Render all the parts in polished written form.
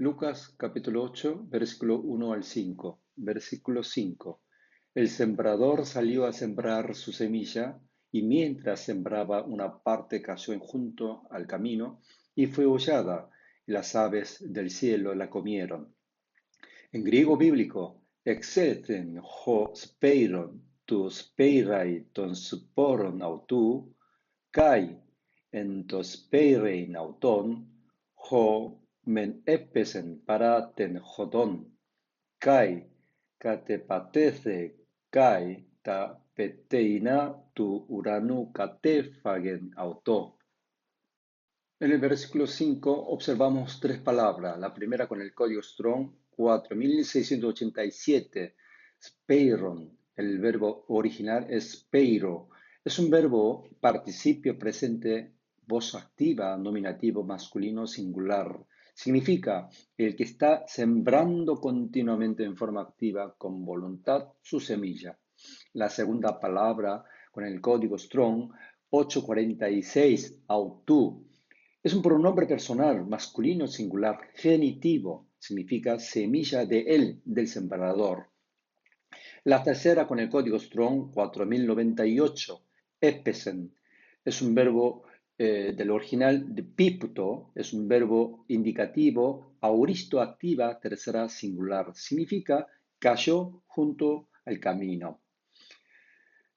Lucas capítulo 8, versículo 1 al 5. Versículo 5. El sembrador salió a sembrar su semilla y mientras sembraba una parte cayó junto al camino y fue hollada y las aves del cielo la comieron. En griego bíblico, exeten ho speiron, tu speirai ton sporon autu, kai en to speirein auton, ho men epesen paraten hodon, kai katepatece kai ta peteina tu uranu katefagen auto. En el versículo 5 observamos tres palabras. La primera con el código Strong 4687, speiron. El verbo original es speiro. Es un verbo participio presente, voz activa, nominativo masculino singular. Significa el que está sembrando continuamente en forma activa, con voluntad, su semilla. La segunda palabra con el código Strong 846, autu. Es un pronombre personal, masculino singular, genitivo, significa semilla de él, del sembrador. La tercera con el código Strong 4098, epesen, es un verbo del original de pipto, es un verbo indicativo, auristo activa, tercera singular, significa cayó junto al camino.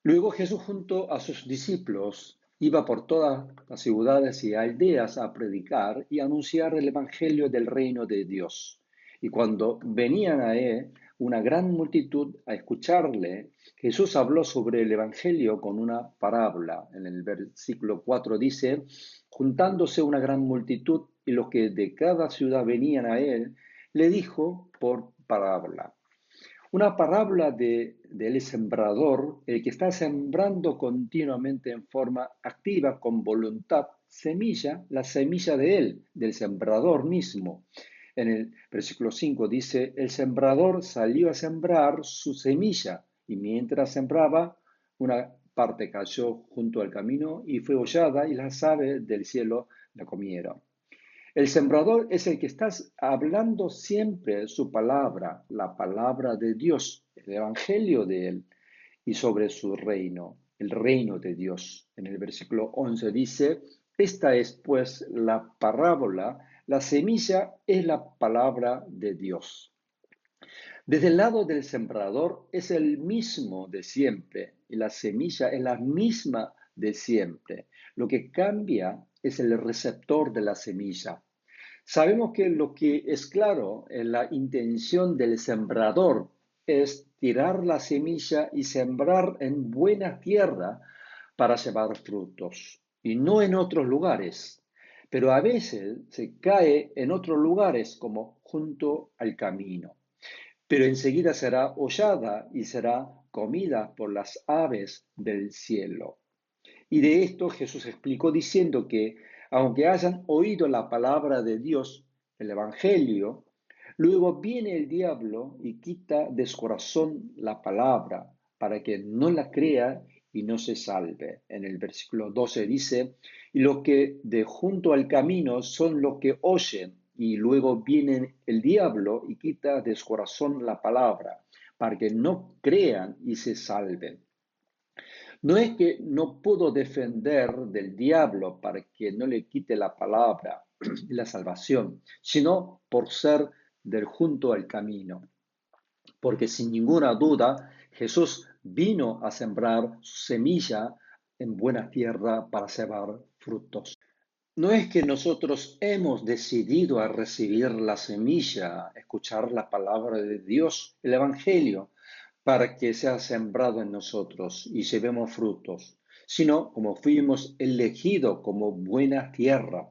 Luego Jesús junto a sus discípulos iba por todas las ciudades y aldeas a predicar y anunciar el Evangelio del reino de Dios. Y cuando venían a él una gran multitud a escucharle, Jesús habló sobre el Evangelio con una parábola. En el versículo 4 dice, juntándose una gran multitud y los que de cada ciudad venían a él, le dijo por parábola. Una parábola del sembrador, el que está sembrando continuamente en forma activa, con voluntad, semilla, la semilla de él, del sembrador mismo. En el versículo 5 dice, el sembrador salió a sembrar su semilla y mientras sembraba, una parte cayó junto al camino y fue hollada y las aves del cielo la comieron. El sembrador es el que está hablando siempre su palabra, la palabra de Dios, el evangelio de él y sobre su reino, el reino de Dios. En el versículo 11 dice, esta es pues la parábola, la semilla es la palabra de Dios. Desde el lado del sembrador es el mismo de siempre y la semilla es la misma de siempre. Lo que cambia es el receptor de la semilla. Sabemos que lo que es claro en la intención del sembrador es tirar la semilla y sembrar en buena tierra para llevar frutos y no en otros lugares. Pero a veces se cae en otros lugares como junto al camino. Pero enseguida será hollada y será comida por las aves del cielo. Y de esto Jesús explicó diciendo que, aunque hayan oído la palabra de Dios, el Evangelio, luego viene el diablo y quita de su corazón la palabra para que no la crea y no se salve. En el versículo 12 dice, y los que de junto al camino son los que oyen, y luego viene el diablo y quita de su corazón la palabra para que no crean y se salven. No es que no pudo defender del diablo para que no le quite la palabra y la salvación, sino por ser del junto al camino. Porque sin ninguna duda Jesús vino a sembrar su semilla en buena tierra para llevar frutos. No es que nosotros hemos decidido a recibir la semilla, escuchar la palabra de Dios, el Evangelio, para que sea sembrado en nosotros y llevemos frutos, sino como fuimos elegidos como buena tierra.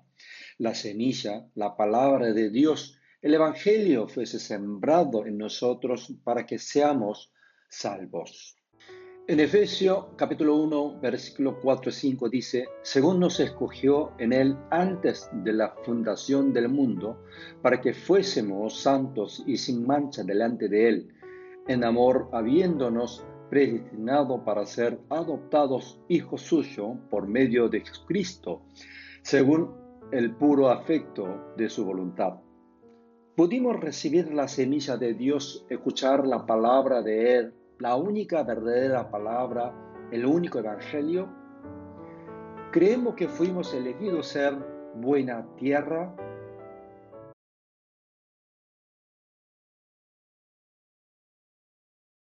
La semilla, la palabra de Dios, el Evangelio fuese sembrado en nosotros para que seamos salvos. En Efesios capítulo 1, versículo 4 y 5 dice, según nos escogió en él antes de la fundación del mundo, para que fuésemos santos y sin mancha delante de él, en amor habiéndonos predestinado para ser adoptados hijos suyos por medio de Jesucristo, según el puro afecto de su voluntad. Pudimos recibir la semilla de Dios, escuchar la palabra de Él, la única verdadera palabra, el único evangelio. Creemos que fuimos elegidos ser buena tierra,